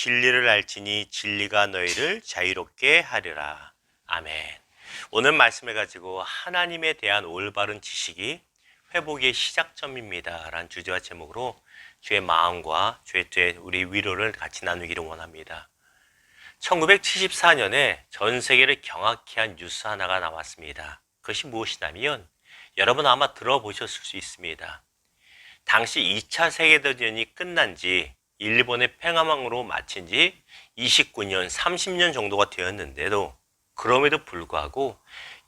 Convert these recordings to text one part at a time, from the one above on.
진리를 알지니 진리가 너희를 자유롭게 하리라. 아멘. 오늘 말씀을 가지고 하나님에 대한 올바른 지식이 회복의 시작점입니다 라는 주제와 제목으로 주의 마음과 주의 우리 위로를 같이 나누기를 원합니다. 1974년에 전 세계를 경악케 한 뉴스 하나가 나왔습니다. 그것이 무엇이냐면 여러분 아마 들어보셨을 수 있습니다. 당시 2차 세계대전이 끝난 지 일본의 팽화망으로 마친 지 29년, 30년 정도가 되었는데도 그럼에도 불구하고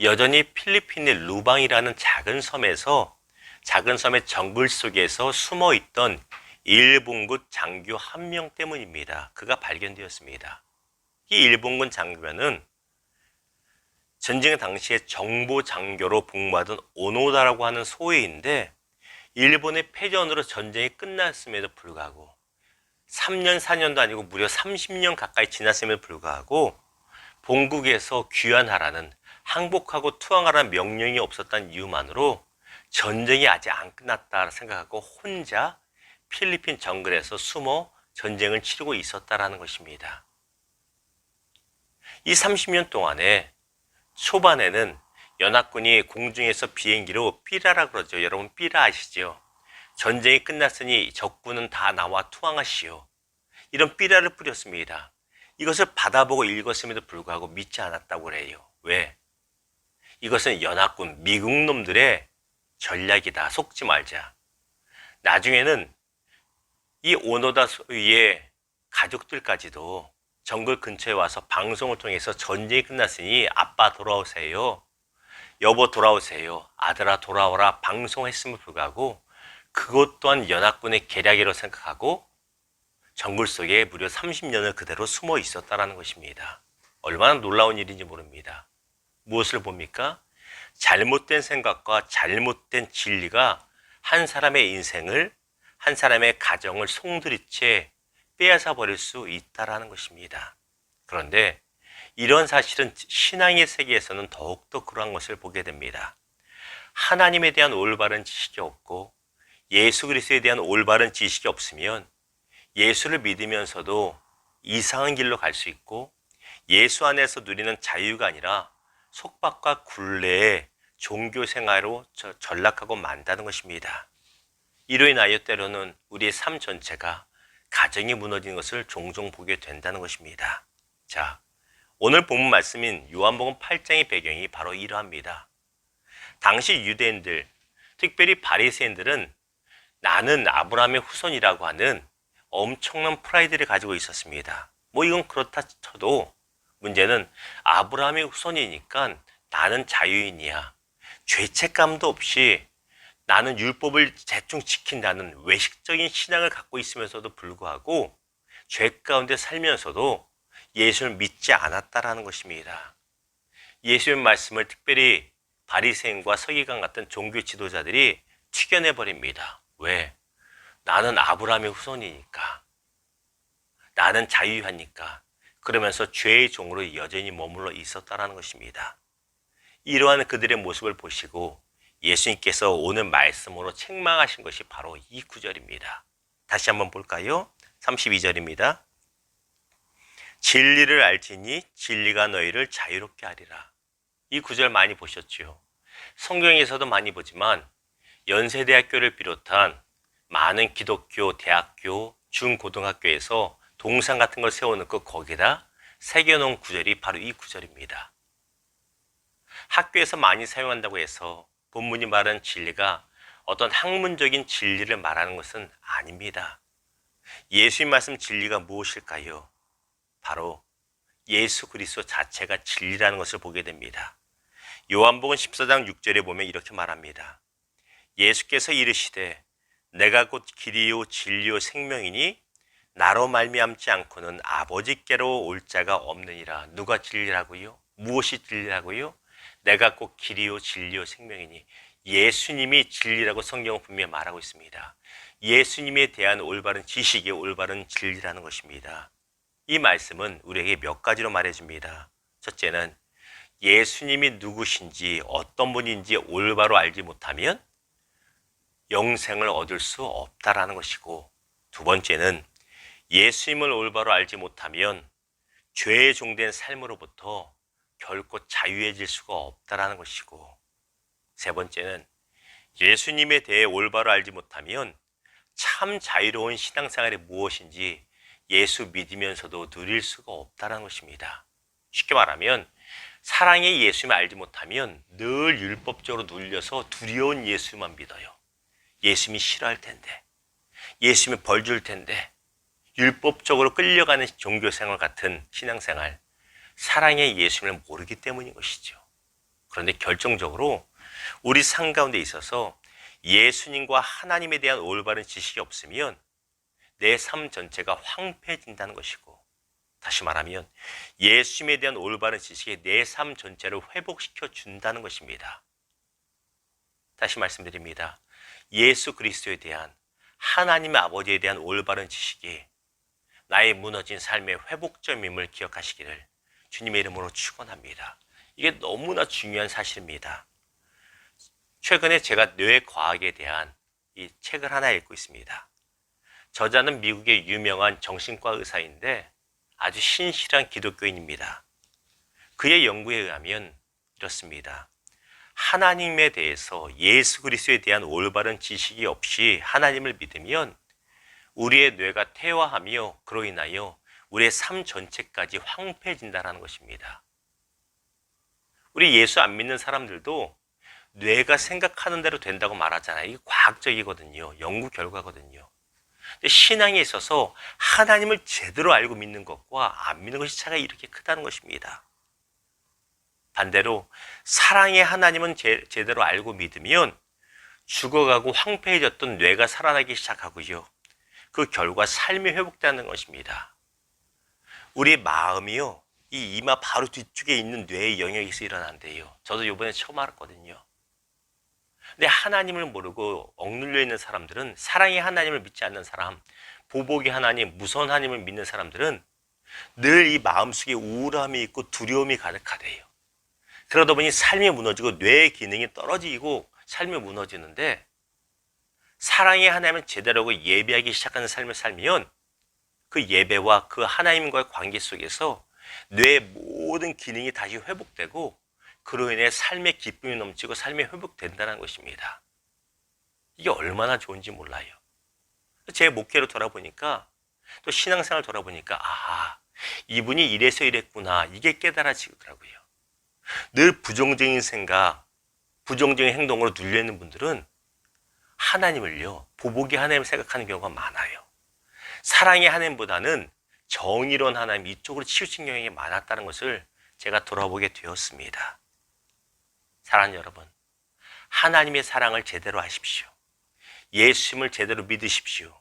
여전히 필리핀의 루방이라는 작은 섬의 정글 속에서 숨어있던 일본군 장교 한 명 때문입니다. 그가 발견되었습니다. 이 일본군 장교는 전쟁 당시에 정보 장교로 복무하던 오노다라고 하는 소위인데 일본의 패전으로 전쟁이 끝났음에도 불구하고 3년, 4년도 아니고 무려 30년 가까이 지났음에도 불구하고 본국에서 귀환하라는 항복하고 투항하라는 명령이 없었다는 이유만으로 전쟁이 아직 안 끝났다 생각하고 혼자 필리핀 정글에서 숨어 전쟁을 치르고 있었다라는 것입니다. 이 30년 동안에 초반에는 연합군이 공중에서 비행기로 삐라라 그러죠. 여러분 삐라 아시죠? 전쟁이 끝났으니 적군은 다 나와 투항하시오. 이런 삐라를 뿌렸습니다. 이것을 받아보고 읽었음에도 불구하고 믿지 않았다고 그래요. 왜? 이것은 연합군 미국 놈들의 전략이다. 속지 말자. 나중에는 이 오노다 소위의 가족들까지도 정글 근처에 와서 방송을 통해서 전쟁이 끝났으니 아빠 돌아오세요. 여보 돌아오세요. 아들아 돌아오라 방송했음을 불구하고 그것 또한 연합군의 계략이라고 생각하고 정글 속에 무려 30년을 그대로 숨어 있었다라는 것입니다. 얼마나 놀라운 일인지 모릅니다. 무엇을 봅니까? 잘못된 생각과 잘못된 진리가 한 사람의 인생을, 한 사람의 가정을 송두리째 빼앗아 버릴 수 있다라는 것입니다. 그런데 이런 사실은 신앙의 세계에서는 더욱더 그러한 것을 보게 됩니다. 하나님에 대한 올바른 지식이 없고 예수 그리스도에 대한 올바른 지식이 없으면 예수를 믿으면서도 이상한 길로 갈 수 있고 예수 안에서 누리는 자유가 아니라 속박과 굴레의 종교 생활로 전락하고 만다는 것입니다. 이로 인하여 때로는 우리의 삶 전체가 가정이 무너지는 것을 종종 보게 된다는 것입니다. 자, 오늘 본문 말씀인 요한복음 8장의 배경이 바로 이러합니다. 당시 유대인들, 특별히 바리새인들은 나는 아브라함의 후손이라고 하는 엄청난 프라이드를 가지고 있었습니다. 이건 그렇다 쳐도 문제는 아브라함의 후손이니까 나는 자유인이야. 죄책감도 없이 나는 율법을 대충 지킨다는 외식적인 신앙을 갖고 있으면서도 불구하고 죄 가운데 살면서도 예수를 믿지 않았다라는 것입니다. 예수의 말씀을 특별히 바리새인과 서기관 같은 종교 지도자들이 튀겨내버립니다. 왜? 나는 아브라함의 후손이니까. 나는 자유하니까. 그러면서 죄의 종으로 여전히 머물러 있었다라는 것입니다. 이러한 그들의 모습을 보시고 예수님께서 오늘 말씀으로 책망하신 것이 바로 이 구절입니다. 다시 한번 볼까요? 32절입니다. 진리를 알지니 진리가 너희를 자유롭게 하리라. 이 구절 많이 보셨죠? 성경에서도 많이 보지만 연세대학교를 비롯한 많은 기독교 대학교, 중고등학교에서 동상 같은 걸 세워놓고 거기다 새겨놓은 구절이 바로 이 구절입니다. 학교에서 많이 사용한다고 해서 본문이 말하는 진리가 어떤 학문적인 진리를 말하는 것은 아닙니다. 예수님 말씀 진리가 무엇일까요? 바로 예수 그리스도 자체가 진리라는 것을 보게 됩니다. 요한복음 14장 6절에 보면 이렇게 말합니다. 예수께서 이르시되 내가 곧 길이요 진리요 생명이니 나로 말미암지 않고는 아버지께로 올 자가 없느니라. 누가 진리라고요? 무엇이 진리라고요? 내가 꼭 길이요 진리요 생명이니 예수님이 진리라고 성경은 분명히 말하고 있습니다. 예수님에 대한 올바른 지식이 올바른 진리라는 것입니다. 이 말씀은 우리에게 몇 가지로 말해줍니다. 첫째는 예수님이 누구신지 어떤 분인지 올바로 알지 못하면 영생을 얻을 수 없다라는 것이고, 두 번째는 예수님을 올바로 알지 못하면 죄의 종된 삶으로부터 결코 자유해질 수가 없다라는 것이고, 세 번째는 예수님에 대해 올바로 알지 못하면 참 자유로운 신앙생활이 무엇인지 예수 믿으면서도 누릴 수가 없다는 것입니다. 쉽게 말하면 사랑의 예수님을 알지 못하면 늘 율법적으로 눌려서 두려운 예수만 믿어요. 예수님이 싫어할 텐데, 예수님이 벌 줄 텐데, 율법적으로 끌려가는 종교생활 같은 신앙생활, 사랑의 예수님을 모르기 때문인 것이죠. 그런데 결정적으로 우리 삶 가운데 있어서 예수님과 하나님에 대한 올바른 지식이 없으면 내 삶 전체가 황폐해진다는 것이고, 다시 말하면 예수님에 대한 올바른 지식이 내 삶 전체를 회복시켜 준다는 것입니다. 다시 말씀드립니다. 예수 그리스도에 대한, 하나님의 아버지에 대한 올바른 지식이 나의 무너진 삶의 회복점임을 기억하시기를 주님의 이름으로 축원합니다. 이게 너무나 중요한 사실입니다. 최근에 제가 뇌과학에 대한 이 책을 하나 읽고 있습니다. 저자는 미국의 유명한 정신과 의사인데 아주 신실한 기독교인입니다. 그의 연구에 의하면 이렇습니다. 하나님에 대해서, 예수 그리스도에 대한 올바른 지식이 없이 하나님을 믿으면 우리의 뇌가 퇴화하며 그로 인하여 우리의 삶 전체까지 황폐해진다는 것입니다. 우리 예수 안 믿는 사람들도 뇌가 생각하는 대로 된다고 말하잖아요. 이게 과학적이거든요. 연구 결과거든요. 근데 신앙에 있어서 하나님을 제대로 알고 믿는 것과 안 믿는 것이 차이가 이렇게 크다는 것입니다. 반대로 사랑의 하나님은 제대로 알고 믿으면 죽어가고 황폐해졌던 뇌가 살아나기 시작하고요. 그 결과 삶이 회복되는 것입니다. 우리 마음이요, 이 이마 바로 뒤쪽에 있는 뇌의 영역에서 일어난대요. 저도 이번에 처음 알았거든요. 근데 하나님을 모르고 억눌려 있는 사람들은, 사랑의 하나님을 믿지 않는 사람, 보복의 하나님, 무서운 하나님을 믿는 사람들은 늘 이 마음속에 우울함이 있고 두려움이 가득하대요. 그러다 보니 삶이 무너지고 뇌의 기능이 떨어지고 삶이 무너지는데, 사랑의 하나님을 제대로 예배하기 시작하는 삶을 살면 그 예배와 그 하나님과의 관계 속에서 뇌의 모든 기능이 다시 회복되고 그로 인해 삶의 기쁨이 넘치고 삶이 회복된다는 것입니다. 이게 얼마나 좋은지 몰라요. 제 목회로 돌아보니까, 또 신앙생활 돌아보니까, 아, 이분이 이래서 이랬구나, 이게 깨달아지더라고요. 늘 부정적인 생각, 부정적인 행동으로 눌려있는 분들은 하나님을요, 보복의 하나님을 생각하는 경우가 많아요. 사랑의 하나님보다는 정의로운 하나님, 이쪽으로 치우친 경향이 많았다는 것을 제가 돌아보게 되었습니다. 사랑하는 여러분, 하나님의 사랑을 제대로 하십시오. 예수님을 제대로 믿으십시오.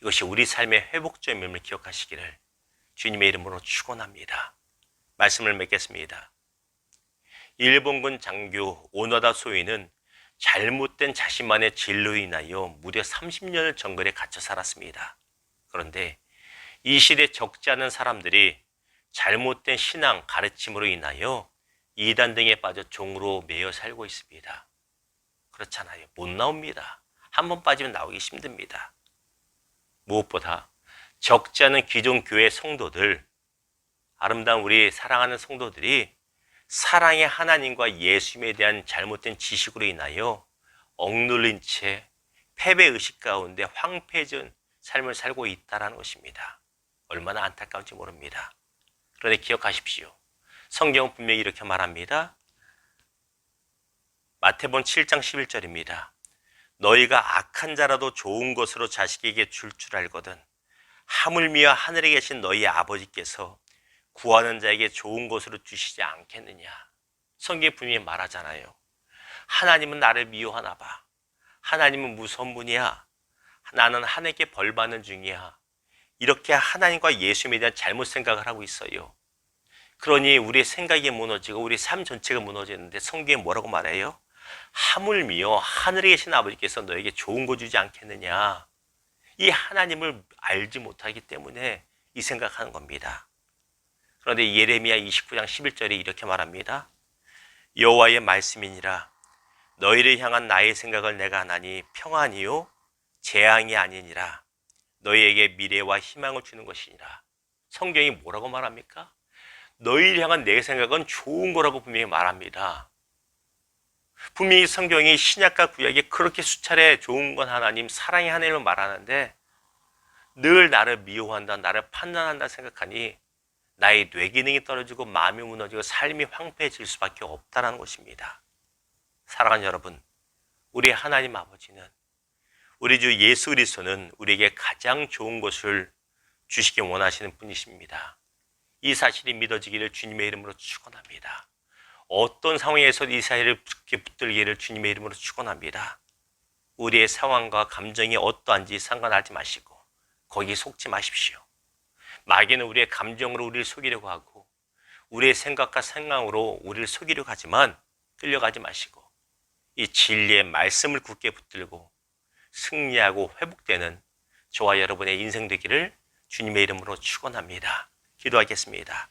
이것이 우리 삶의 회복점임을 기억하시기를 주님의 이름으로 축원합니다. 말씀을 맺겠습니다. 일본군 장교 오노다 소위는 잘못된 자신만의 진로로 인하여 무려 30년을 정글에 갇혀 살았습니다. 그런데 이 시대에 적지 않은 사람들이 잘못된 신앙 가르침으로 인하여 이단 등에 빠져 종으로 매여 살고 있습니다. 그렇잖아요. 못 나옵니다. 한번 빠지면 나오기 힘듭니다. 무엇보다 적지 않은 기존 교회 성도들, 아름다운 우리 사랑하는 성도들이 사랑의 하나님과 예수님에 대한 잘못된 지식으로 인하여 억눌린 채 패배의식 가운데 황폐해진 삶을 살고 있다는 것입니다. 얼마나 안타까운지 모릅니다. 그런데 기억하십시오. 성경은 분명히 이렇게 말합니다. 마태복음 7장 11절입니다. 너희가 악한 자라도 좋은 것으로 자식에게 줄 알거든 하물며 하늘에 계신 너희 아버지께서 구하는 자에게 좋은 것으로 주시지 않겠느냐. 성경이 분명히 말하잖아요. 하나님은 나를 미워하나 봐. 하나님은 무서운 분이야. 나는 하나님께 벌 받는 중이야. 이렇게 하나님과 예수님에 대한 잘못 생각을 하고 있어요. 그러니 우리의 생각이 무너지고 우리 삶 전체가 무너지는데 성경에 뭐라고 말해요? 하물며 하늘에 계신 아버지께서 너에게 좋은 거 주지 않겠느냐. 이 하나님을 알지 못하기 때문에 이 생각하는 겁니다. 그런데 예레미야 29장 11절에 이렇게 말합니다. 여호와의 말씀이니라. 너희를 향한 나의 생각을 내가 하나니 평안이요 재앙이 아니니라. 너희에게 미래와 희망을 주는 것이니라. 성경이 뭐라고 말합니까? 너희를 향한 내 생각은 좋은 거라고 분명히 말합니다. 분명히 성경이 신약과 구약에 그렇게 수차례 좋은 건 하나님, 사랑의 하나님을 말하는데 늘 나를 미워한다, 나를 판단한다 생각하니 나의 뇌 기능이 떨어지고 마음이 무너지고 삶이 황폐해질 수밖에 없다는 것입니다. 사랑하는 여러분, 우리 하나님 아버지는, 우리 주 예수 그리스도는 우리에게 가장 좋은 것을 주시기 원하시는 분이십니다. 이 사실이 믿어지기를 주님의 이름으로 축원합니다. 어떤 상황에서도 이 사실을 붙들기를 주님의 이름으로 축원합니다. 우리의 상황과 감정이 어떠한지 상관하지 마시고 거기 속지 마십시오. 마귀는 우리의 감정으로 우리를 속이려고 하고 우리의 생각과 생각으로 우리를 속이려고 하지만 끌려가지 마시고 이 진리의 말씀을 굳게 붙들고 승리하고 회복되는 저와 여러분의 인생 되기를 주님의 이름으로 축원합니다. 기도하겠습니다.